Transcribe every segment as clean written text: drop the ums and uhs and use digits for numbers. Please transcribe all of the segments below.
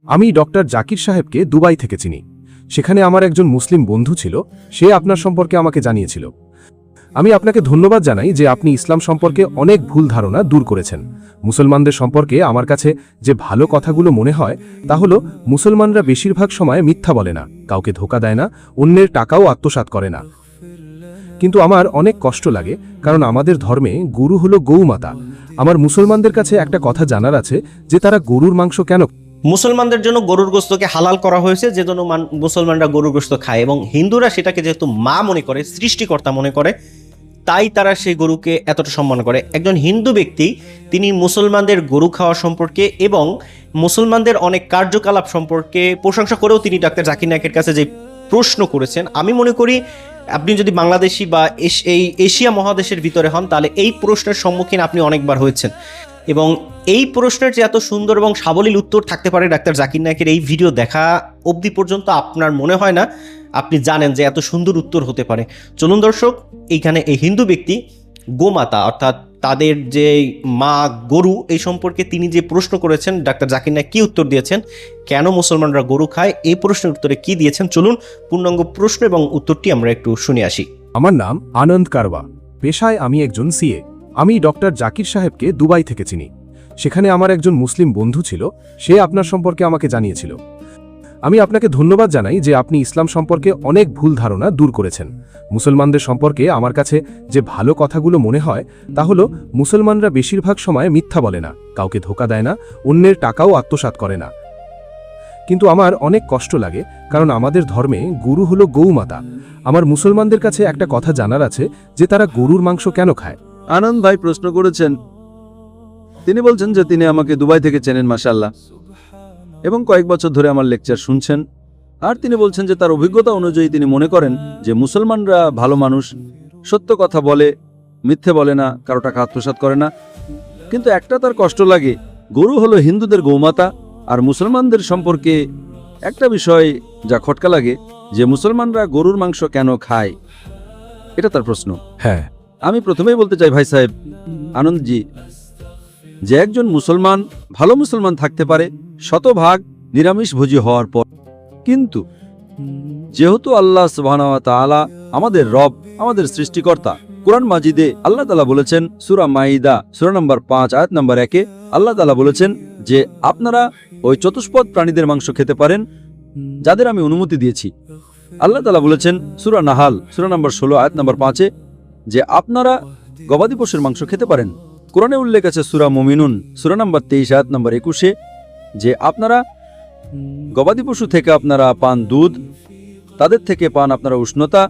আমি ডক্টর জাকির সাহেবকে দুবাই থেকে চিনি। সেখানে আমার একজন মুসলিম বন্ধু ছিল, সে আপনার সম্পর্কে আমাকে জানিয়েছিল। আমি আপনাকে ধন্যবাদ জানাই যে আপনি ইসলাম সম্পর্কে অনেক ভুল ধারণা দূর করেছেন। মুসলমানদের সম্পর্কে আমার কাছে যে ভালো কথাগুলো মনে হয় তা হলো মুসলমানরা বেশিরভাগ সময় মিথ্যা বলে না, কাউকে ধোঁকা দেয় না, অন্যের টাকাও আত্মসাৎ করে না। কিন্তু আমার অনেক কষ্ট লাগে, কারণ আমাদের ধর্মে গরু হলো গৌমাতা। আমার মুসলমানদের কাছে একটা কথা জানার আছে যে তারা গরুর মাংস কেন। মুসলমানদের জন্য গরুর গোশতকে হালাল করা হয়েছে, যে জন্য মুসলমানরা গরুর গোশত খায়, এবং হিন্দুরা সেটাকে যেহেতু মা মনে করে, সৃষ্টিকর্তা মনে করে, তাই তারা সেই গরুকে এতটা সম্মান করে। একজন হিন্দু ব্যক্তি তিনি মুসলমানদের গরু খাওয়া সম্পর্কে এবং মুসলমানদের অনেক কার্যকলাপ সম্পর্কে প্রশংসা করেও তিনি ডাক্তার জাকির নায়েকের কাছে যে প্রশ্ন করেছেন, আমি মনে করি আপনি যদি বাংলাদেশি বা এই এশিয়া মহাদেশের ভিতরে হন তাহলে এই প্রশ্নের সম্মুখীন আপনি অনেকবার হয়েছেন, এবং এই প্রশ্নের যে এত সুন্দর এবং সাবলীল উত্তর থাকতে পারে ডাক্তার জাকির নায়েকের এই ভিডিও দেখা অবধি পর্যন্ত আপনার মনে হয় না আপনি জানেন যে এত সুন্দর উত্তর হতে পারে। চলুন দর্শক, এইখানে এই হিন্দু ব্যক্তি গোমাতা অর্থাৎ তাদের যে মা গরু এই সম্পর্কে তিনি যে প্রশ্ন করেছেন, ডাক্তার জাকির নায়েক কি উত্তর দিয়েছেন, কেন মুসলমানরা গরু খায়, এই প্রশ্নের উত্তরে কি দিয়েছেন, চলুন পূর্ণাঙ্গ প্রশ্ন এবং উত্তরটি আমরা একটু শুনে আসি। আমার নাম আনন্দ কারওয়া, পেশায় আমি একজন সিএ। আমি ডক্টর জাকির সাহেবকে দুবাই থেকে চিনি। সেখানে আমার একজন মুসলিম বন্ধু ছিল, সে আপনার সম্পর্কে আমাকে জানিয়েছিল। আমি আপনাকে ধন্যবাদ জানাই যে আপনি ইসলাম সম্পর্কে অনেক ভুল ধারণা দূর করেছেন। মুসলমানদের সম্পর্কে আমার কাছে যে ভালো কথাগুলো মনে হয় তা হলো মুসলমানরা বেশিরভাগ সময় মিথ্যা বলে না, কাউকে ধোঁকা দেয় না, অন্যের টাকাও আত্মসাৎ করে না। কিন্তু আমার অনেক কষ্ট লাগে, কারণ আমাদের ধর্মে গরু হলো গৌমাতা। আমার মুসলমানদের কাছে একটা কথা জানার আছে যে তারা গরুর মাংস কেন খায়। আনন্দ ভাই প্রশ্ন করেছেন, তিনি বলছেন যে তিনি আমাকে দুবাই থেকে চেনেন মাশাআল্লাহ, এবং কয়েক বছর ধরে আমার লেকচার শুনছেন। আর তিনি বলছেন যে তার অভিজ্ঞতা অনুযায়ী তিনি মনে করেন যে মুসলমানরা ভালো মানুষ, সত্য কথা বলে, মিথ্যে বলে না, কারো টাকা আত্মসাৎ করে না। কিন্তু একটা তার কষ্ট লাগে, গরু হলো হিন্দুদের গৌমাতা, আর মুসলমানদের সম্পর্কে একটা বিষয় যা খটকা লাগে যে মুসলমানরা গরুর মাংস কেন খায়, এটা তার প্রশ্ন। হ্যাঁ, আমি প্রথমেই বলতে চাই ভাই সাহেব আনন্দজি, যে একজন মুসলমান ভালো মুসলমান থাকতে পারে শতভাগ নিরামিষভোজী হওয়ার পর, কিন্তু যেহেতু আল্লাহ সুবহানাহু ওয়া তাআলা আমাদের রব, আমাদের সৃষ্টিকর্তা, কুরআন মাজিদে আল্লাহ তাআলা বলেছেন, সূরা মাইদা সূরা নম্বর 5 আয়াত নম্বর 1-এ আল্লাহ তাআলা বলেছেন যে আপনারা ওই চতুষ্পদ প্রাণীদের মাংস খেতে পারেন যাদের আমি অনুমতি দিয়েছি। আল্লাহ তাআলা বলেছেন সূরা নাহাল সূরা নম্বর 16 আয়াত নম্বর 5-এ যে আপনারা গবাদি পশুর মাংস খেতে পারেন। কোরআনে উল্লেখ আছে সূরা মুমিনুন সূরা নম্বর 23 আয়াত নম্বর 21-এ যে আপনারা গবাদি পশু থেকে আপনারা পান দুধ, তাদের থেকে পান আপনারা উষ্ণতা,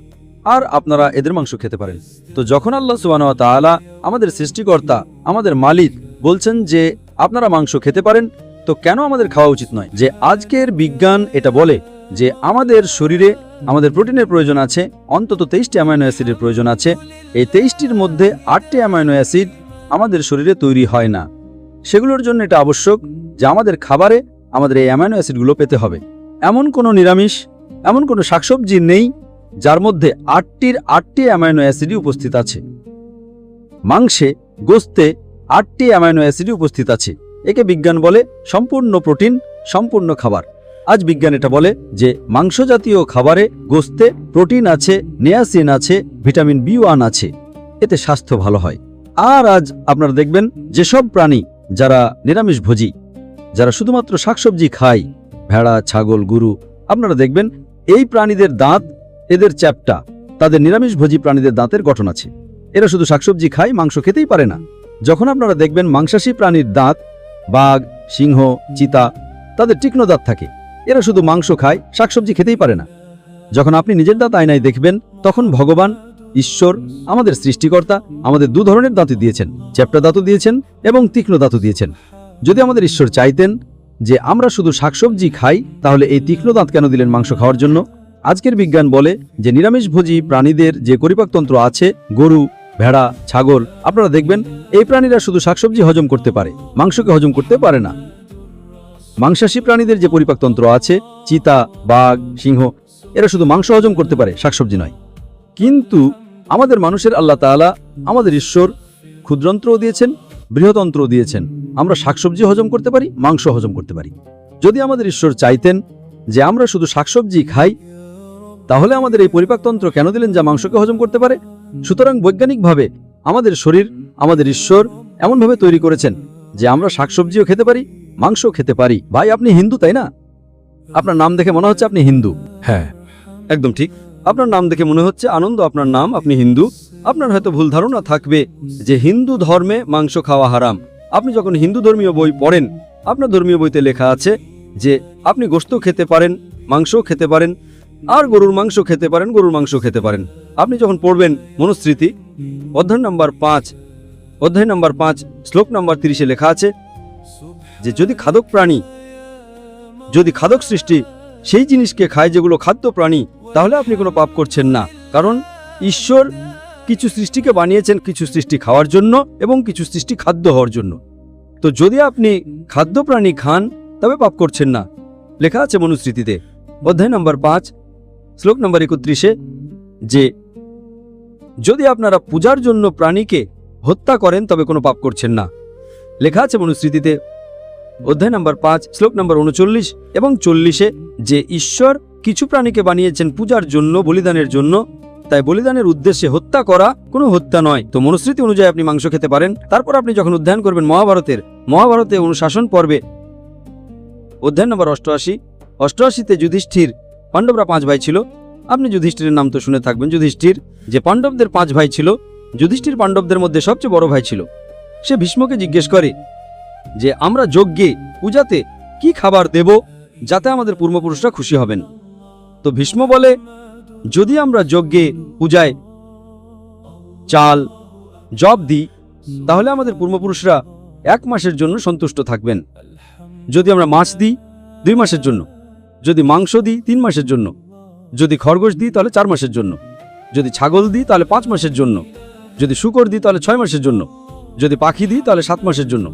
আর আপনারা এদের মাংস খেতে পারেন। তো যখন আল্লাহ সুবহানাহু ওয়া তাআলা আমাদের সৃষ্টিকর্তা, আমাদের মালিক বলছেন যে আপনারা মাংস খেতে পারেন, তো কেন আমাদের খাওয়া উচিত নয়? যে আজকের বিজ্ঞান এটা বলে যে আমাদের শরীরে আমাদের প্রোটিনের প্রয়োজন আছে, অন্তত 23টি অ্যামাইনো অ্যাসিডের প্রয়োজন আছে। এই 23টির মধ্যে 8টি অ্যামাইনো অ্যাসিড আমাদের শরীরে তৈরি হয় না। সেগুলোর জন্য এটা আবশ্যক যে আমাদের খাবারে আমাদের এই অ্যামাইনো অ্যাসিডগুলো পেতে হবে। এমন কোনো নিরামিষ, এমন কোনো শাকসবজি নেই যার মধ্যে 8টি অ্যামাইনো অ্যাসিডই উপস্থিত আছে। মাংসে, গোস্তে 8টি অ্যামাইনো অ্যাসিডই উপস্থিত আছে। একে বিজ্ঞান বলে সম্পূর্ণ প্রোটিন, সম্পূর্ণ খাবার। আজ বিজ্ঞান এটা বলে যে মাংস জাতীয় খাবারে, গোস্তে প্রোটিন আছে, নিয়াসিন আছে, ভিটামিন B1 আছে, এতে স্বাস্থ্য ভালো হয়। আর আজ আপনারা দেখবেন যেসব প্রাণী যারা নিরামিষভোজী, যারা শুধুমাত্র শাকসবজি খায়, ভেড়া, ছাগল, গরু, আপনারা দেখবেন এই প্রাণীদের দাঁত, এদের চ্যাপ্টা, তাদের নিরামিষভোজী প্রাণীদের দাঁতের গঠন আছে। এরা শুধু শাকসবজি খায়, মাংস খেতেই পারে না। যখন আপনারা দেখবেন মাংসাশী প্রাণীর দাঁত, বাঘ, সিংহ, চিতা, তাদের তীক্ষ্ণ দাঁত থাকে। এরা শুধু মাংস খায়, শাকসবজি খেতেই পারে না। যখন আপনি নিজের দাঁত আয়নায় দেখবেন, তখন ভগবান, ঈশ্বর, আমাদের সৃষ্টিকর্তা আমাদের দু ধরনের দাঁতই দিয়েছেন, চ্যাপ্টা দাঁতও দিয়েছেন এবং তীক্ষ্ণ দাঁতও দিয়েছেন। যদি আমাদের ঈশ্বর চাইতেন যে আমরা শুধু শাকসবজি খাই, তাহলে এই তীক্ষ্ণ দাঁত কেন দিলেন মাংস খাওয়ার জন্য? আজকের বিজ্ঞান বলে যে নিরামিষভোজী প্রাণীদের যে পরিপাকতন্ত্র আছে, গরু, ভেড়া, ছাগল, আপনারা দেখবেন এই প্রাণীরা শুধু শাকসবজি হজম করতে পারে, মাংসকে হজম করতে পারে না। মাংসাশী প্রাণীদের যে পরিপাকতন্ত্র আছে, চিতা, বাঘ, সিংহ, এরা শুধু মাংস হজম করতে পারে, শাকসবজি নয়। কিন্তু আমাদের মানুষের আল্লাহ তাআলা, আমাদের ঈশ্বর ক্ষুদ্রন্ত্রও দিয়েছেন, বৃহতন্ত্রও দিয়েছেন। আমরা শাকসবজি হজম করতে পারি, মাংস হজম করতে পারি। যদি আমাদের ঈশ্বর চাইতেন যে আমরা শুধু শাকসবজি খাই, তাহলে আমাদের এই পরিপাকতন্ত্র কেন দিলেন যা মাংসকে হজম করতে পারে? সুতরাং বৈজ্ঞানিকভাবে আমাদের শরীর, আমাদের ঈশ্বর এমনভাবে তৈরি করেছেন যে আমরা শাকসবজিও খেতে পারি, মাংসও খেতে পারি। ভাই, আপনি হিন্দু তাই না? আপনার নাম দেখে মনে হচ্ছে আপনি হিন্দু। হ্যাঁ, একদম ঠিক। আপনার নাম দেখে মনে হচ্ছে আনন্দ আপনার নাম, আপনি হিন্দু। আপনার হয়তো ভুল ধারণা থাকবে যে হিন্দু ধর্মে মাংস খাওয়া হারাম। আপনি যখন হিন্দু ধর্মীয় বই পড়েন, আপনার ধর্মীয় বইতে লেখা আছে যে আপনি গোশত খেতে পারেন, মাংসও খেতে পারেন, আর গরুর মাংস খেতে পারেন, গরুর মাংস খেতে পারেন। আপনি যখন পড়বেন মনুস্মৃতি অধ্যায় নম্বর 5 শ্লোক নম্বর 30-এ লেখা আছে যে যদি খাদক প্রাণী, যদি খাদক সৃষ্টি সেই জিনিসকে খায় যেগুলো খাদ্য প্রাণী, তাহলে আপনি কোনো পাপ করছেন না। কারণ ঈশ্বর কিছু সৃষ্টিকে বানিয়েছেন কিছু সৃষ্টি খাওয়ার জন্য এবং কিছু সৃষ্টি খাদ্য হওয়ার জন্য। তো যদি আপনি খাদ্য প্রাণী খান তবে পাপ করছেন না। লেখা আছে মনুস্মৃতিতে অধ্যায় নম্বর 5 শ্লোক নম্বর 31-এ যে যদি আপনারা পূজার জন্য প্রাণীকে হত্যা করেন তবে কোনো পাপ করছেন না। লেখা আছে মনুস্মৃতিতে অধ্যায় নম্বর 5 শ্লোক নম্বর 39 এবং 40-এ যে ঈশ্বর কিছু প্রাণীকে বানিয়েছেন পূজার জন্য, বলিদানের জন্য, তাই বলিদানের উদ্দেশ্যে হত্যা করা কোনো হত্যা নয়। তো মনুস্মৃতি অনুযায়ী আপনি মাংস খেতে পারেন। তারপর আপনি যখন অধ্যয়ন করবেন মহাভারতে অনুশাসন পর্বে অধ্যায় নম্বর 88-তে যুধিষ্ঠির, পাণ্ডবরা 5 ভাই ছিল। আপনি যুধিষ্ঠিরের নাম তো শুনে থাকবেন। যুধিষ্ঠির যে পাণ্ডবদের 5 ভাই ছিল, যুধিষ্ঠির পাণ্ডবদের মধ্যে সবচেয়ে বড় ভাই ছিল। সে ভীষ্মকে জিজ্ঞেস করে যে আমরা যজ্ঞে, পূজাতে কি খাবার দেব যাতে আমাদের পূর্বপুরুষরা খুশি হবেন। তো ভীষ্ম বলে যদি আমরা যজ্ঞে, পূজায় চাল, জব দিই তাহলে আমাদের পূর্বপুরুষরা 1 মাসের জন্য সন্তুষ্ট থাকবেন। যদি আমরা মাছ দিই 2 মাসের জন্য, যদি মাংস দিই 3 মাসের জন্য, যদি খরগোশ দিই তাহলে 4 মাসের জন্য, যদি ছাগল দিই তাহলে 5 মাসের জন্য, যদি শূকর দিই তাহলে 6 মাসের জন্য, যদি পাখি দিই তাহলে 7 মাসের জন্য,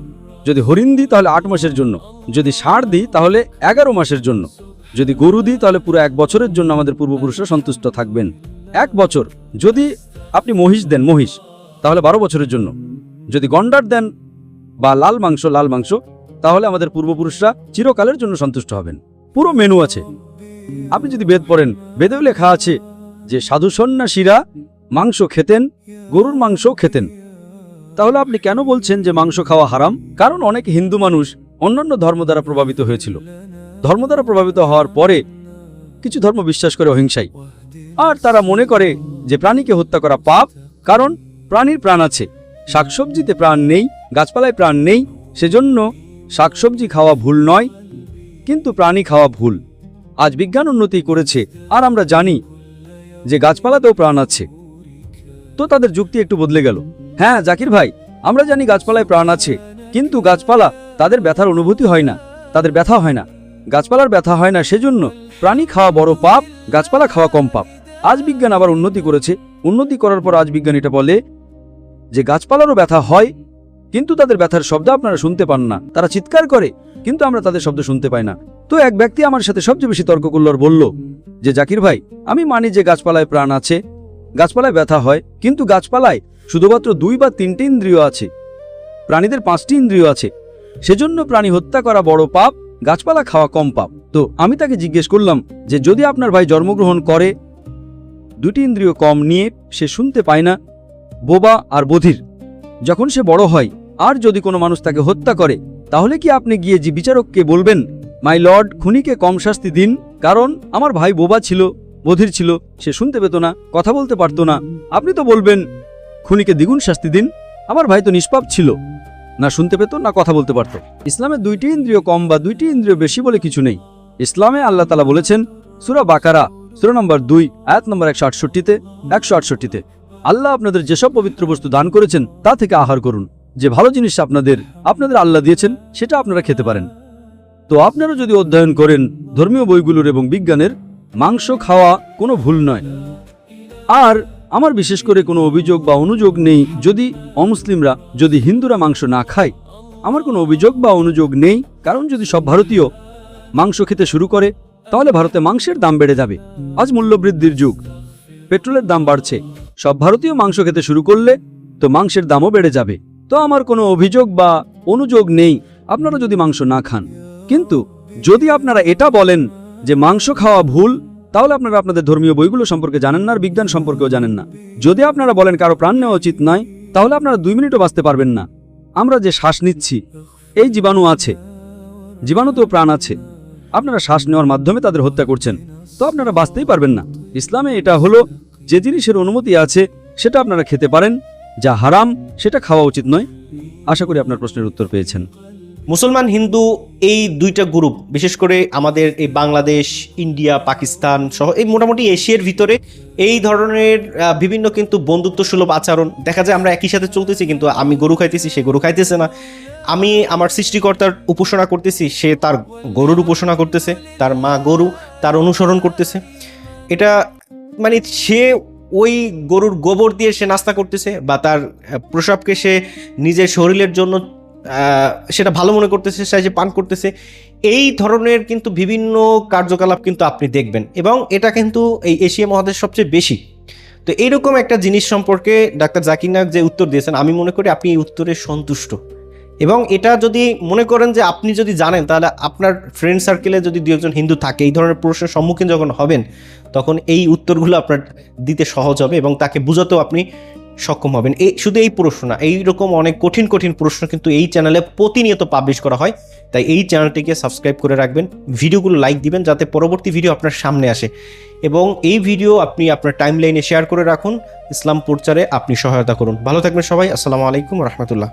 যদি হরিণ দিই তাহলে 8 মাসের জন্য, যদি ষাঁড় দিই তাহলে 11 মাসের জন্য, যদি গরু দিই তাহলে পুরো 1 বছরের জন্য আমাদের পূর্বপুরুষরা সন্তুষ্ট থাকবেন। 1 বছর। যদি আপনি মহিষ দেন, মহিষ, তাহলে 12 বছরের জন্য। যদি গন্ডার দেন বা লাল মাংস, তাহলে আমাদের পূর্বপুরুষরা চিরকালের জন্য সন্তুষ্ট হবেন। পুরো মেনু আছে। আপনি যদি বেদ পড়েন, বেদেও লেখা আছে যে সাধু সন্ন্যাসীরা মাংস খেতেন, গরুর মাংস খেতেন। তাহলে আপনি কেন বলছেন যে মাংস খাওয়া হারাম? কারণ অনেক হিন্দু মানুষ অন্যান্য ধর্ম দ্বারা প্রভাবিত হয়েছিল। ধর্ম দ্বারা প্রভাবিত হওয়ার পরে কিছু ধর্ম বিশ্বাস করে অহিংসাই, আর তারা মনে করে যে প্রাণীকে হত্যা করা পাপ, কারণ প্রাণীর প্রাণ আছে, শাকসবজিতে প্রাণ নেই, গাছপালায় প্রাণ নেই, সেজন্য শাকসবজি খাওয়া ভুল নয়, কিন্তু প্রাণী খাওয়া ভুল। আজ বিজ্ঞান উন্নতি করেছে আর আমরা জানি যে গাছপালাতেও প্রাণ আছে। তো তাদের যুক্তি একটু বদলে গেল। হ্যাঁ জাকির ভাই, আমরা জানি গাছপালায় প্রাণ আছে, কিন্তু গাছপালা, তাদের ব্যথার অনুভূতি হয় না, তাদের ব্যথা হয় না, গাছপালার ব্যথা হয় না, সেজন্য প্রাণী খাওয়া বড় পাপ, গাছপালা খাওয়া কম পাপ। আজ বিজ্ঞান আবার উন্নতি করেছে। উন্নতি করার পর আজ বিজ্ঞান এটা বলে যে গাছপালারও ব্যথা হয়, কিন্তু তাদের ব্যথার শব্দ আপনারা শুনতে পান না। তারা চিৎকার করে, কিন্তু আমরা তাদের শব্দ শুনতে পাই না। তো এক ব্যক্তি আমার সাথে সবচেয়ে বেশি তর্ক করল আর বলল যে জাকির ভাই, আমি মানি যে গাছপালায় প্রাণ আছে, গাছপালায় ব্যথা হয়, কিন্তু গাছপালায় শুধুমাত্র 2 বা 3টে ইন্দ্রিয় আছে, প্রাণীদের 5টি ইন্দ্রিয় আছে, সেজন্য প্রাণী হত্যা করা বড় পাপ, গাছপালা খাওয়া কম পাপ। তো আমি তাকে জিজ্ঞেস করলাম যে যদি আপনার ভাই জন্মগ্রহণ করে 2টি ইন্দ্রিয় কম নিয়ে, সে শুনতে পায় না, বোবা আর বধির, যখন সে বড় হয় আর যদি কোনো মানুষ তাকে হত্যা করে, তাহলে কি আপনি গিয়ে যে বিচারককে বলবেন মাই লর্ড, খুনিকে কম শাস্তি দিন, কারণ আমার ভাই বোবা ছিল, বধির ছিল, সে শুনতে পেত না, কথা বলতে পারত না? আপনি তো বলবেন খুনিকে দ্বিগুণ শাস্তি দিন, আমার ভাই তো নিষ্পাপ ছিল, না শুনতে পেত না কথা বলতে পারত। ইসলামে 2টি ইন্দ্রিয় কম বা 2টি ইন্দ্রিয় বেশি বলে কিছু নেই। ইসলামে আল্লাহ তাআলা বলেছেন সূরা বাকারা সূরা নম্বর 2 আয়াত নম্বর 168-তে আল্লাহ আপনাদের যেসব পবিত্র বস্তু দান করেছেন তা থেকে আহার করুন। যে ভালো জিনিস আপনাদের আল্লাহ দিয়েছেন সেটা আপনারা খেতে পারেন। তো আপনারা যদি অধ্যয়ন করেন ধর্মীয় বইগুলোর এবং বিজ্ঞানের, মাংস খাওয়া কোনো ভুল নয়। আর আমার বিশেষ করে কোনো অভিযোগ বা অনুযোগ নেই যদি অমুসলিমরা, যদি হিন্দুরা মাংস না খায়, আমার কোনো অভিযোগ বা অনুযোগ নেই। কারণ যদি সব ভারতীয় মাংস খেতে শুরু করে তাহলে ভারতে মাংসের দাম বেড়ে যাবে। আজ মূল্যবৃদ্ধির যুগ, পেট্রোলের দাম বাড়ছে, সব ভারতীয় মাংস খেতে শুরু করলে তো মাংসের দামও বেড়ে যাবে। তো আমার কোনো অভিযোগ বা অনুযোগ নেই আপনারা যদি মাংস না খান, কিন্তু যদি আপনারা এটা বলেন যে মাংস খাওয়া ভুল, তাহলে আপনারা আপনাদের ধর্মীয় বইগুলো সম্পর্কে জানেন না আর বিজ্ঞান সম্পর্কেও জানেন না। যদি আপনারা বলেন কারো প্রাণ নেওয়া উচিত নয়, তাহলে আপনারা 2 মিনিটও বাঁচতে পারবেন না। আমরা যে শ্বাস নিচ্ছি, এই জীবাণু আছে, জীবাণুতেও প্রাণ আছে। আপনারা শ্বাস নেওয়ার মাধ্যমে তাদের হত্যা করছেন, তো আপনারা বাঁচতেই পারবেন না। ইসলামে এটা হলো যে জিনিসের অনুমতি আছে সেটা আপনারা খেতে পারেন, যা হারাম সেটা খাওয়া উচিত নয়। আশা করি আপনার প্রশ্নের উত্তর পেয়েছেন। মুসলমান হিন্দু এই দুইটা গ্রুপ, বিশেষ করে আমাদের এই বাংলাদেশ, ইন্ডিয়া, পাকিস্তান সহ এই মোটামুটি এশিয়ার ভিতরে এই ধরনের বিভিন্ন কিন্তু বন্ধুত্ব সুলভ আচরণ দেখা যায়। আমরা একই সাথে চলতেছি, কিন্তু আমি গরু খাইতেছি, সে গরু খাইতেছে না। আমি আমার সৃষ্টিকর্তার উপাসনা করতেছি, সে তার গরুর উপাসনা করতেছে, তার মা গরু, তার অনুসরণ করতেছে। এটা মানে সে ওই গরুর গোবর দিয়ে সে নাস্তা করতেছে, বা তার প্রসাবকে সে নিজের শরীরের জন্য সেটা ভালো মনে করতেছে, সে পান করতেছে। এই ধরনের কিন্তু বিভিন্ন কার্যকলাপ কিন্তু আপনি দেখবেন, এবং এটা কিন্তু এই এশিয়া মহাদেশ সবচেয়ে বেশি। তো এইরকম একটা জিনিস সম্পর্কে ডাক্তার জাকির নায়েক যে উত্তর দিয়েছেন, আমি মনে করি আপনি এই উত্তরে সন্তুষ্ট। এবং এটা যদি মনে করেন যে আপনি যদি জানেন, তাহলে আপনার ফ্রেন্ড সার্কেলে যদি 2-1 হিন্দু থাকে, এই ধরনের প্রশ্নের সম্মুখীন যখন হবেন, তখন এই উত্তরগুলো আপনার দিতে সহজ হবে এবং তাকে বুঝাতেও আপনি সক্ষম হবেন। শুধু এই প্রশ্ন না, এইরকম অনেক কঠিন কঠিন প্রশ্ন কিন্তু এই চ্যানেলে প্রতিনিয়ত পাবলিশ করা হয়। তাই এই চ্যানেলটিকে সাবস্ক্রাইব করে রাখবেন, ভিডিওগুলো লাইক দিবেন যাতে পরবর্তী ভিডিও আপনার সামনে আসে, এবং এই ভিডিও আপনি আপনার টাইমলাইনে শেয়ার করে রাখুন। ইসলাম প্রচারে আপনি সহায়তা করুন। ভালো থাকবেন সবাই। আসসালামু আলাইকুম রহমতুল্লাহ।